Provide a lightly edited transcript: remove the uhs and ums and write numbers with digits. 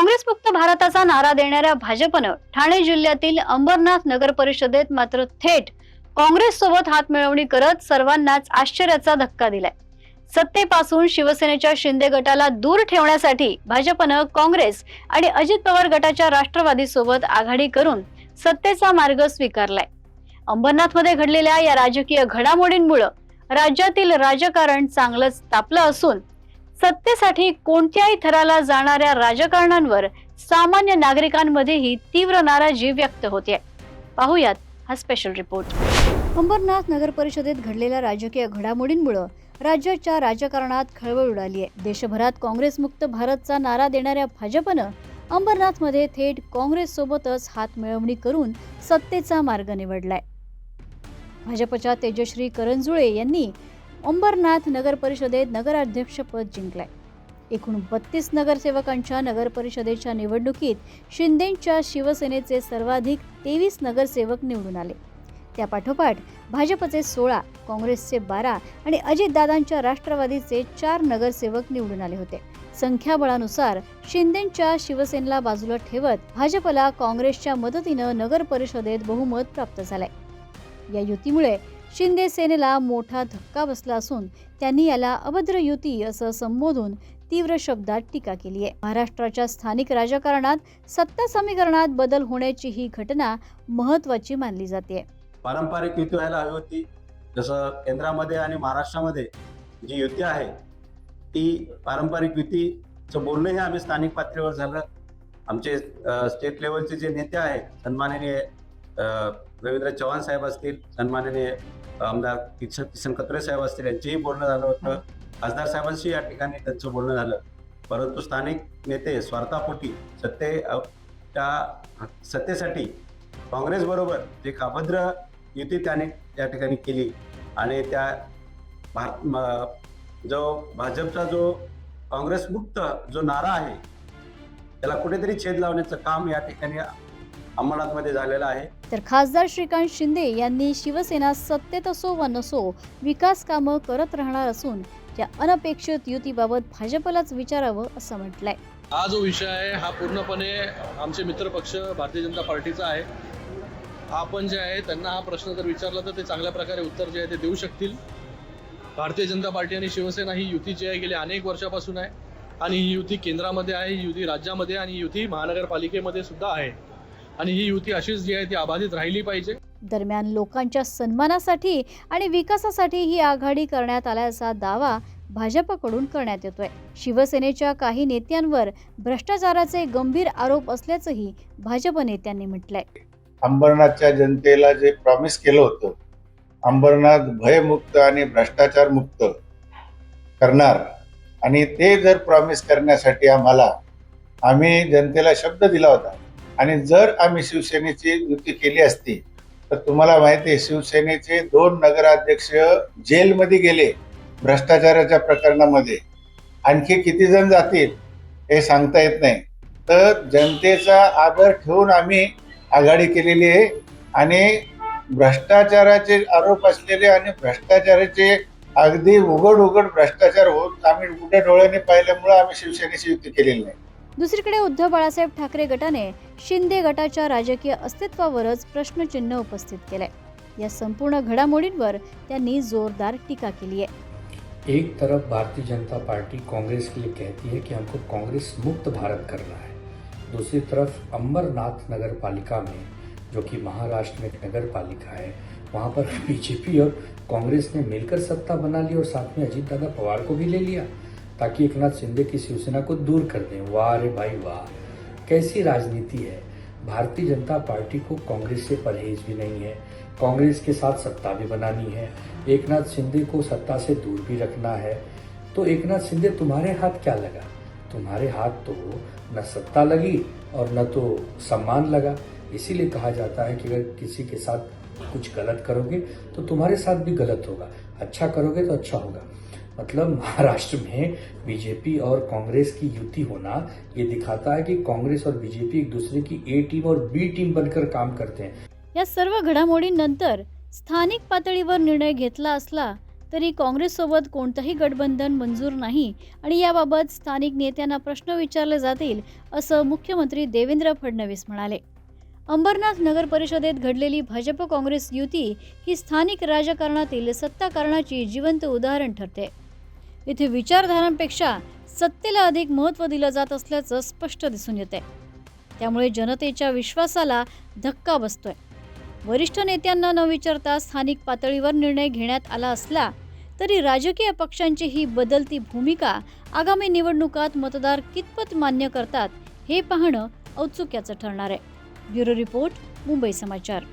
काँग्रेस मुक्त भारताचा नारा देणाऱ्या भाजपनं ठाणे जिल्ह्यातील अंबरनाथ नगर परिषदेत मात्र थेट काँग्रेस सोबत हातमिळवणी करत सर्वांनाच आश्चर्याचा धक्का दिलाय। सत्तेपासून शिवसेनेच्या शिंदे गटाला दूर ठेवण्यासाठी भाजपनं काँग्रेस आणि अजित पवार गटाच्या राष्ट्रवादी सोबत आघाडी करून सत्तेचा मार्ग स्वीकारलाय। अंबरनाथ मध्ये घडलेल्या या राजकीय घडामोडींमुळे राज्यातील राजकारण चांगलंच तापलं असून सत्तेसाठी कोणत्याही थराला जाणाऱ्या राजकारण्यांवर सामान्य नागरिकांमध्येही तीव्र नाराजी व्यक्त होते। पाहूयात हा स्पेशल रिपोर्ट। अंबरनाथ नगर परिषदेत घडलेल्या राजकीय घडामोडींमुळे राज्याच्या राजकारणात खळबळ उडाली आहे। देशभरात काँग्रेस मुक्त भारतचा नारा देणाऱ्या भाजपनं अंबरनाथ मध्ये थेट काँग्रेस सोबतच हात मिळवणी करून सत्तेचा मार्ग निवडलाय। भाजपच्या तेजश्री करंजुळे यांनी अंबरनाथ नगर परिषदेत नगराध्यक्षपद जिंकलंय। एकूण 32 नगरसेवकांच्या नगर परिषदेच्या निवडणुकीत शिंदेंच्या शिवसेनेचे सर्वाधिक 23 नगरसेवक निवडून आले। त्यापाठोपाठ भाजपचे 16, काँग्रेसचे 12 आणि अजितदादांच्या राष्ट्रवादीचे 4 नगरसेवक निवडून आले होते। संख्याबळानुसार शिंदेंच्या शिवसेनेला बाजूला ठेवत भाजपला काँग्रेसच्या मदतीनं नगर परिषदेत बहुमत प्राप्त झालंय। या युतीमुळे शिंदे सेनेला मोठा धक्का बसला असून त्यांनी याला अभद्र युती असं संबोधून तीव्र शब्दात टीका केली आहे। महाराष्ट्राच्या स्थानिक राजकारणात सत्ता समीकरणात बदल होण्याची ही घटना महत्त्वाची मानली जाते। पारंपरिक युती व्हायला हवी होती। जसं केंद्रामध्ये आणि महाराष्ट्रामध्ये जी युती आहे ती पारंपरिक युतीचं बोलणंही आम्ही स्थानिक पातळीवर झालं। आमचे स्टेट लेवलचे जे नेते आहेत, सन्माननीय रवींद्र चव्हाण साहेब असतील, सन्माननीय आमदार किसन कत्रे साहेब असतील, यांचेही बोलणं झालं होतं। खासदार साहेबांशी या ठिकाणी त्यांचं बोलणं झालं। परंतु स्थानिक नेते स्वार्थापोटी सत्तेसाठी काँग्रेस बरोबर जे अभद्र युती त्याने या ठिकाणी केली आणि त्या भाजपचा जो काँग्रेस मुक्त जो नारा आहे त्याला कुठेतरी छेद लावण्याचं काम या ठिकाणी अंबरनाथमध्ये झालेलं आहे। तर खासदार श्रीकांत शिंदे यांनी शिवसेना सत्तेत असो वा नसो विकास कामं करत राहणार असून त्या अनपेक्षित युतीबाबत भाजपलाच विचारावं असं म्हटलंय। हा जो विषय आहे हा पूर्णपणे आमचे मित्रपक्ष भारतीय जनता पार्टीचा आहे। आपण जे आहे त्यांना हा प्रश्न जर विचारला तर ते चांगल्या प्रकारे उत्तर जे आहे ते देऊ शकतील। भारतीय जनता पार्टी आणि शिवसेना ही युती जी आहे गेली अनेक वर्षापासून आहे आणि ही युती केंद्रामध्ये आहे, ही युती राज्यामध्ये आणि ही युती महानगरपालिकेमध्ये सुद्धा आहे आणि ही युती अशीच जी आहे ती अबाधित राहिली पाहिजे। दरम्यान लोकांच्या सन्मानासाठी आणि विकासासाठी ही आघाडी करण्यात आल्याचा दावा भाजपकडून करण्यात येतोय। शिवसेनेच्या काही नेत्यांवर भ्रष्टाचाराचे गंभीर आरोप असल्याचंही भाजप नेत्यांनी म्हटलंय। अंबरनाथच्या जनतेला जे प्रॉमिस केलं होतं, अंबरनाथ भयमुक्त आणि भ्रष्टाचार मुक्त करणार, आणि ते जर प्रॉमिस करण्यासाठी आम्ही जनतेला शब्द दिला होता आणि जर आम्ही शिवसेनेची युती केली असती तर तुम्हाला माहिती आहे शिवसेनेचे 2 नगराध्यक्ष जेलमध्ये गेले भ्रष्टाचाराच्या प्रकरणामध्ये। आणखी किती जण जातील हे सांगता येत नाही। तर जनतेचा आदर ठेवून आम्ही आघाडी केलेली आहे आणि भ्रष्टाचाराचे आरोप असलेले आणि भ्रष्टाचाराचे अगदी उघड भ्रष्टाचार होत आम्ही उघड्या डोळ्याने पाहिल्यामुळे आम्ही शिवसेनेची युती केलेली नाही। दुसरीकडे उद्धव बाळासाहेब ठाकरे गटाने शिंदे गटाच्या राजकीय अस्तित्वावरच प्रश्नचिन्ह उपस्थित केलंय। या संपूर्ण घडामोडींवर त्यांनी जोरदार टीका केली आहे। एक तरफ भारतीय जनता पार्टी कांग्रेस के लिए कहती है कि हमको कांग्रेस मुक्त भारत करना है, दूसरी तरफ अंबरनाथ नगर पालिका में जो कि महाराष्ट्र में एक नगर पालिका है वहाँ पर बीजेपी और कांग्रेस ने मिलकर सत्ता बना ली और साथ में अजितदादा पवार को भी ले लिया ताकि एकनाथ शिंदे की शिवसेना को दूर कर दें। वाह रे भाई वाह, कैसी राजनीति है। भारतीय जनता पार्टी को कांग्रेस से परहेज भी नहीं है, कांग्रेस के साथ सत्ता भी बनानी है, एकनाथ शिंदे को सत्ता से दूर भी रखना है। तो एकनाथ शिंदे तुम्हारे हाथ क्या लगा? तुम्हारे हाथ तो न सत्ता लगी और न तो सम्मान लगा। इसीलिए कहा जाता है कि अगर किसी के साथ कुछ गलत करोगे तो तुम्हारे साथ भी गलत होगा, अच्छा करोगे तो अच्छा होगा। मतलब महाराष्ट्र में बीजेपी और कांग्रेस की युति होना ये दिखाता है कि कांग्रेस और बीजेपी एक दूसरे की ए टीम और बी टीम बनकर काम करते हैं। या सर्व घडामोडींनंतर स्थानिक पातळीवर निर्णय घेतला असला तरी काँग्रेससोबत कोणतंही गठबंधन मंजूर नाही आणि याबाबत स्थानिक नेत्यांना प्रश्न विचारले जातील, असं मुख्यमंत्री देवेंद्र फडणवीस म्हणाले. अंबरनाथ नगर परिषदेत घडलेली भाजप काँग्रेस युती ही स्थानिक राजकारणातील सत्ताकारणाची जिवंत उदाहरण ठरते. इथे विचारधारांपेक्षा सत्तेला अधिक महत्त्व दिलं जात असल्याचं स्पष्ट दिसून येते. त्यामुळे जनतेच्या विश्वासाला धक्का बसतोय. वरिष्ठ नेत्यांना न विचारता स्थानिक पातळीवर निर्णय घेण्यात आला असला तरी राजकीय पक्षांची ही बदलती भूमिका आगामी निवडणुकात मतदार कितपत मान्य करतात हे पाहणं औत्सुक्याचं ठरणार आहे. ब्युरो रिपोर्ट, मुंबई समाचार.